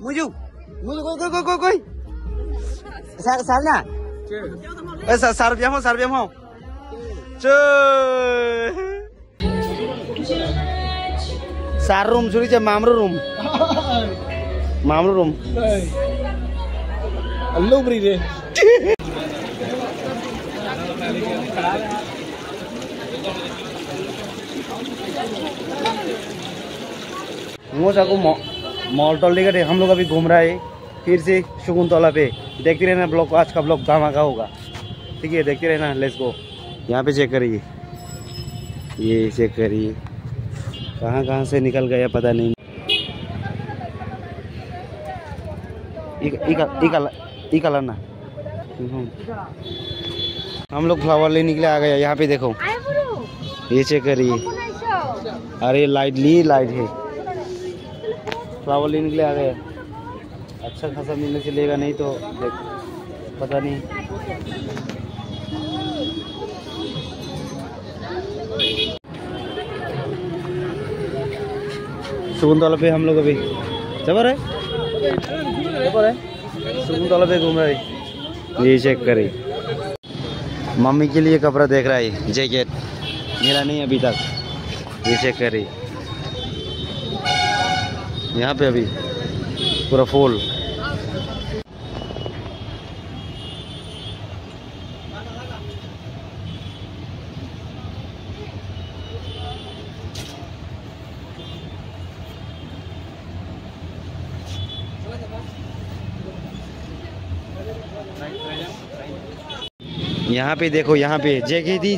Muju. Muju koi. Salnya. Sarbiam ho. Sar room suri je mamru room. Hello beri mall टॉल लेकर हम लोग अभी घूम रहा है फिर से शकुंतला पे। देखते रहना ब्लॉग, आज का ब्लॉग धमाका होगा। ठीक है, देखते रहना। Let's go. यहाँ पे चेक करिए, ये चेक करिए कहाँ से निकल गया पता नहीं। ई कलर ना हम लोग फ्लावर लेने के लिए आ गए। यहाँ पे देखो, ये चेक करिए। अरे लाइट है, फ्लावर लेने के लिए आ गए। अच्छा खासा मिलने से लेगा, नहीं तो पता नहीं। शकुंतला पे हम लोग अभी जबर है शकुंतला पे घूम रहे। ये चेक करे, मम्मी के लिए कपड़ा देख रहा है, जैकेट मिला नहीं अभी तक। ये चेक करे, यहाँ पे अभी पूरा फूल। यहाँ पे देखो, यहाँ पे जगह थी,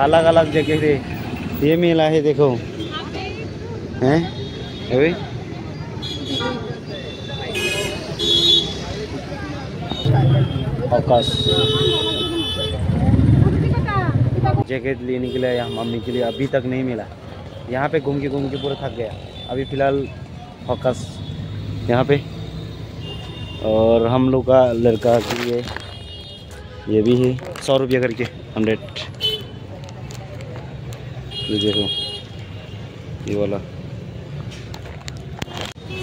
अलग अलग जगह थे। ये मेला है, देखो हैं अभी जैकेट लेने के लिए यहाँ मम्मी के लिए अभी तक नहीं मिला। यहाँ पे घूम के पूरा थक गया। अभी फ़िलहाल फोकस यहाँ पे। और हम लोग का लड़का के लिए ये भी है 100 रुपया करके 100। ये देखो ये वाला।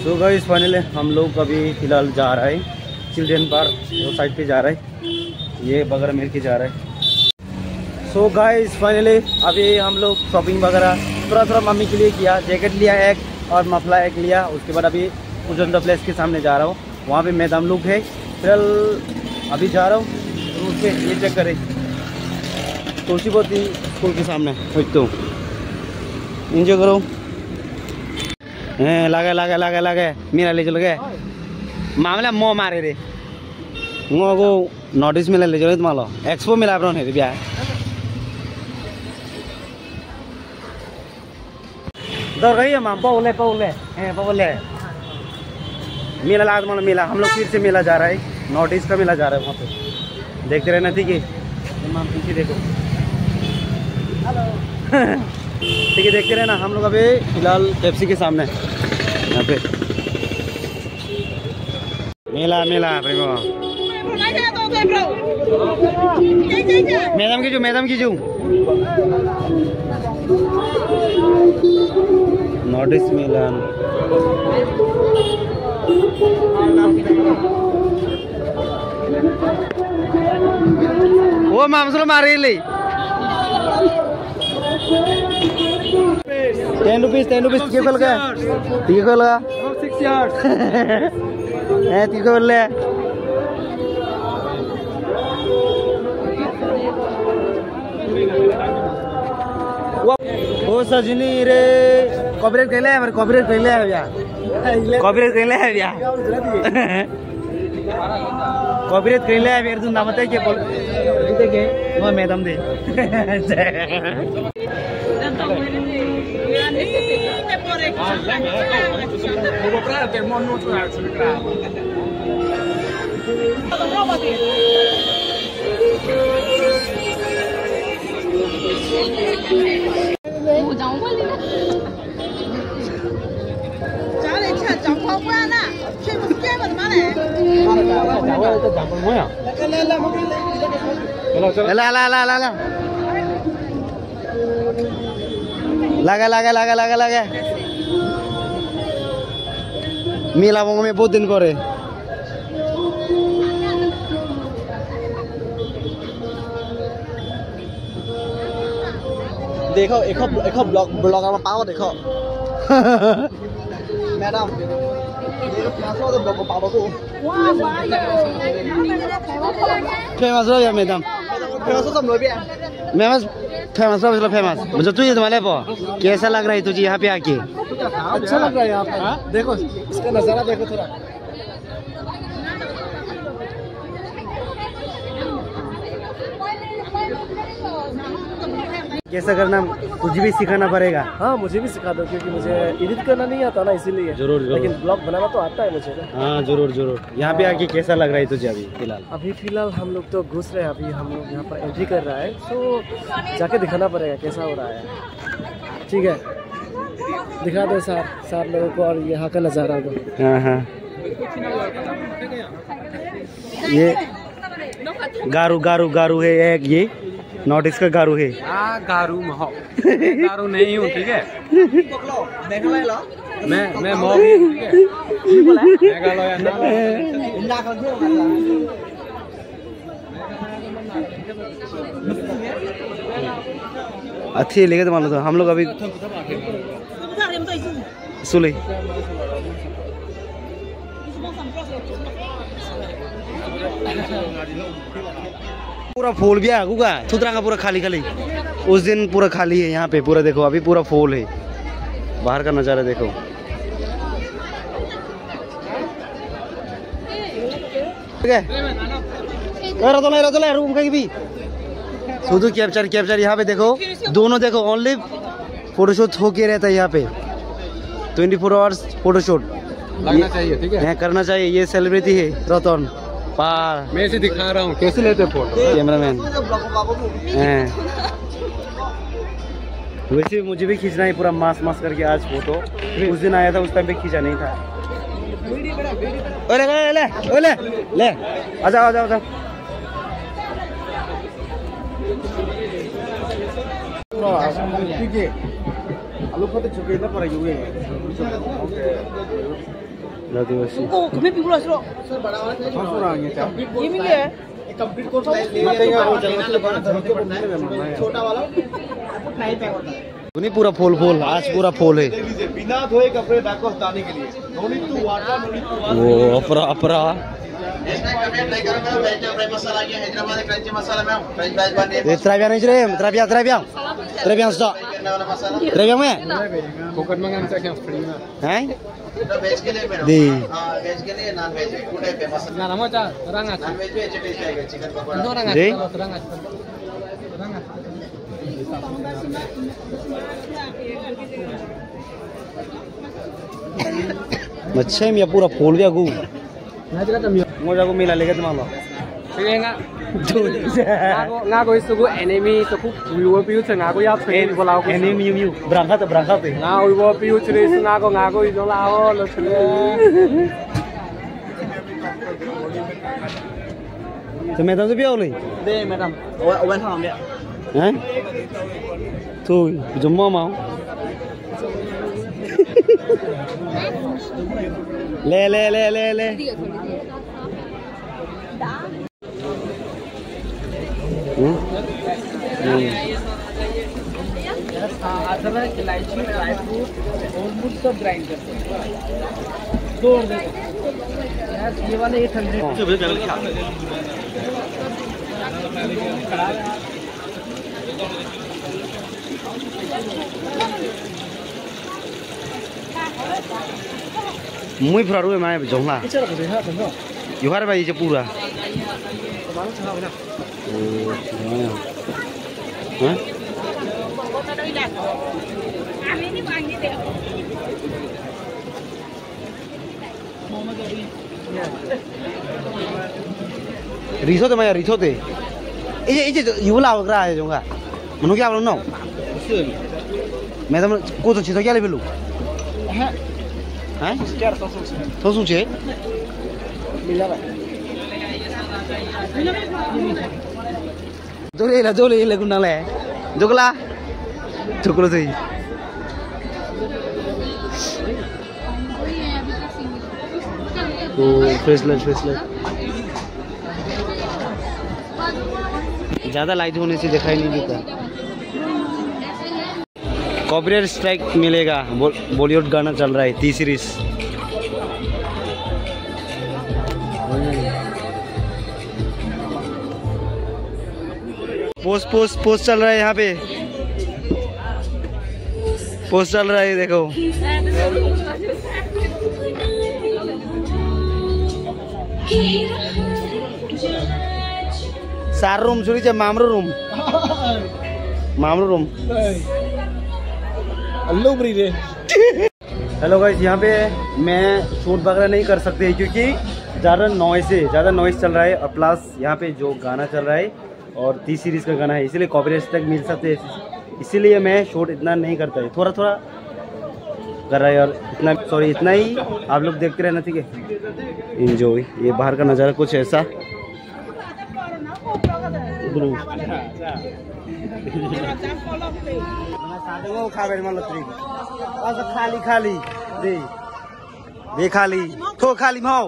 सो गाइस फाइनली हम लोग अभी फ़िलहाल जा रहा है चिल्ड्रेन पार्क, वो साइड पे जा रहा है। ये बगैर मिल के जा रहा है। सो गाइस फाइनली अभी हम लोग शॉपिंग वगैरह थोड़ा मम्मी के लिए किया। जैकेट लिया एक और मफला एक लिया। उसके बाद अभी उजंदा प्लेस के सामने जा रहा हूँ, वहाँ पे मैदान लोग है। फिर अभी जा रहा हूँ तो उसके ये चेक करें, तुलसीपति स्कूल के सामने तो एंजॉय करो। लगे मेरा ले चल गए मामला मो मारे रे मो को नोटिस मेला ले चलो तुम्हारा एक्सपो मेला अपना है ब्याह दौड़ रही है माम पौले मेला लाद मानो मेला। हम लोग फिर से मेला जा रहा है, नॉर्थ ईस्ट का मेला जा रहा है। वहाँ पे देखते रहना। ठीक है माम, पीछे देखो। हेलो ठीक है, देखते रहना। हम लोग अभी फिलहाल पेप्सी के सामने यहाँ पे मेला मैडम की जो नॉर्थ ईस्ट मेला वो मामसलो मारे ले 10 रुपीस टिकट खोल गया 6 यार्ड है टिकट खोल ले। ओ सजनी रे कॉपीराइट कैले है, कॉपीराइट कैले है भैया, कॉपीराइट कैले है भैया, कॉपीराइट कैले है मेरे। तुम नाम बताइए क्या बोल देखे वो मैडम दे लगा मेला में बहुत दिन पर देखो एक ब्लॉगर में पाओ देखो मैडम फेमस हो गया मैडम फेमस मुझे तुझे तुम्हारे कैसा लग रहा है तुझे यहाँ पे आके? अच्छा लग रहा है यहाँ पे। देखो इसका नजारा देखो थोड़ा। कैसा करना तुझे भी सिखाना पड़ेगा। हाँ मुझे भी सिखा दो क्योंकि मुझे एडिट करना नहीं आता ना इसीलिए। जरूर लेकिन ब्लॉग बनाना तो आता है मुझे। हाँ जरूर जरूर। यहाँ पे आके कैसा लग रहा है तुझे अभी फिलहाल? अभी फिलहाल हम लोग तो घुस रहे हैं। अभी हम लोग यहाँ पर एंट्री कर रहा है तो जाके दिखाना पड़ेगा कैसा हो रहा है। ठीक है दिखा दो सर लोगों को और यहाँ का नज़ारा दो। हाँ हाँ ये गारू है एक ये नॉट इसका गारू है। गारू गारू नहीं हूँ ठीक है। मैं अच्छी लेके तो मान लो तो हम लोग अभी सुले पूरा फूल भी आगूगा सुतरा का पूरा खाली उस दिन पूरा खाली है यहाँ पे पूरा। देखो अभी पूरा फूल है। बाहर का नज़ारा देखो। ठीक है रूम का भी शुद्ध कैप्चर यहाँ पे देखो दोनों देखो ओनली फोटोशूट होके रहता है यहाँ पे 24 आवर्स फोटोशूट लगना चाहिए। ठीक है करना चाहिए। ये सेलिब्रिटी है रतन पार। मैं इसे दिखा रहा हूँ कैसे लेते फोटो कैमरामैन। वैसे मुझे भी खींचना है पूरा मास करके आज फोटो। उस दिन आया था उस टाइम पे खींचा नहीं था। ले आजा आलू फोटो चुके ना पर युवे कभी भी बोला सर बड़ा वाला ये मिले है कंप्लीट कोर्स छोटा वाला नहीं पैक होता है। नहीं पूरा फूल आज पूरा फूल है। बिना धोए कपड़े बैग को हटाने के लिए नो नीड टू वाटर वो अपरा Terapia ni cire, terapia sudah. Terapia mana? कोकट मंगाने से क्या फ्री में हैं? वेज के लिए मैडम। दी। हाँ वेज के लिए नॉन वेज टू टाइप है मसाला। ना नमो चा रंगा नॉन वेज में एचडी चाहिए चिकन पकोड़ा। दो रंगा दी। रंगा Macam ya pura ful ya gu. Mau jago mila lagi tu malah. Sige nga. Nga ko isu ko enemy to ko viewer view se nga ko ya train ko lao ko. Enemy berangkat eh. Nga viewer view cire isu nga ko isu lao lo cire. तो madam से भी आओ नहीं? दे madam oven हम ले। हैं? तो जुम्मा माँ ले अदरक इलायची ड्राई फ्रूट ऑलमोस्ट सब ग्राइंड करते हैं। तोड़ दे यार ये वाले 800 muy fraru em ai giống là yêu hai bài chơi pura hả risotto mà risotto ấy yêu lao ra rồi cả mà nó kia nó nấu mẹ tao cô tao chỉ tao kia lấy về luôn hả thấu xuống chế dole là cũng đang lẻ jogla chuklo gì तो फ्रेशलेट ज़्यादा light होने से दिखाई नहीं देता। Copyright strike मिलेगा, बॉलीवुड गाना चल रहा है टी सीरीज। पोस्ट चल रहा है यहाँ पे, पोस्ट चल रहा है देखो। सार रूम छुरी चाहिए, मामरू रूम हेलो गाइस, यहाँ पे मैं शूट वगैरह नहीं कर सकते क्योंकि ज़्यादा नॉइस चल रहा है, और प्लस यहाँ पे जो गाना चल रहा है और टी सीरीज का गाना है, इसीलिए कॉपीराइट स्ट्राइक मिल सकते हैं। इसीलिए मैं शूट इतना नहीं करता है, थोड़ा कर रहा है। और इतना ही आप लोग देखते रहना, ठीक है। एंजॉय। ये बाहर का नज़ारा कुछ ऐसा। खाली दे खाली थो खाली माओ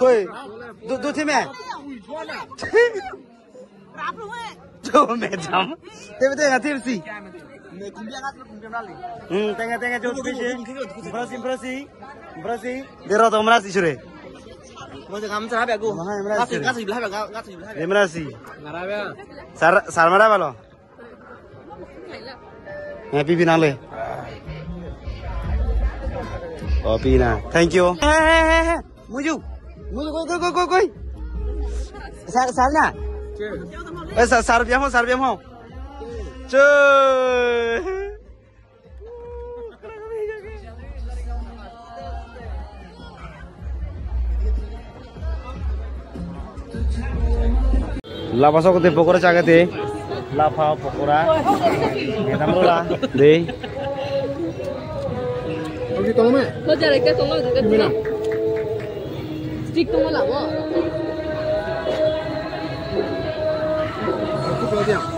थोए दो थे मैं जो मैं जाम ते बेते सी tengah जो berasi dero to merasi sure merasi sar mara balo happy binale kopi na thank you muju koi sar na sar biam ho chơi lapa sok te pokora cagate lapa pokora namrola de oke tolong me lo jalan ke tolong dekat sini stick tolong lama aku pelajari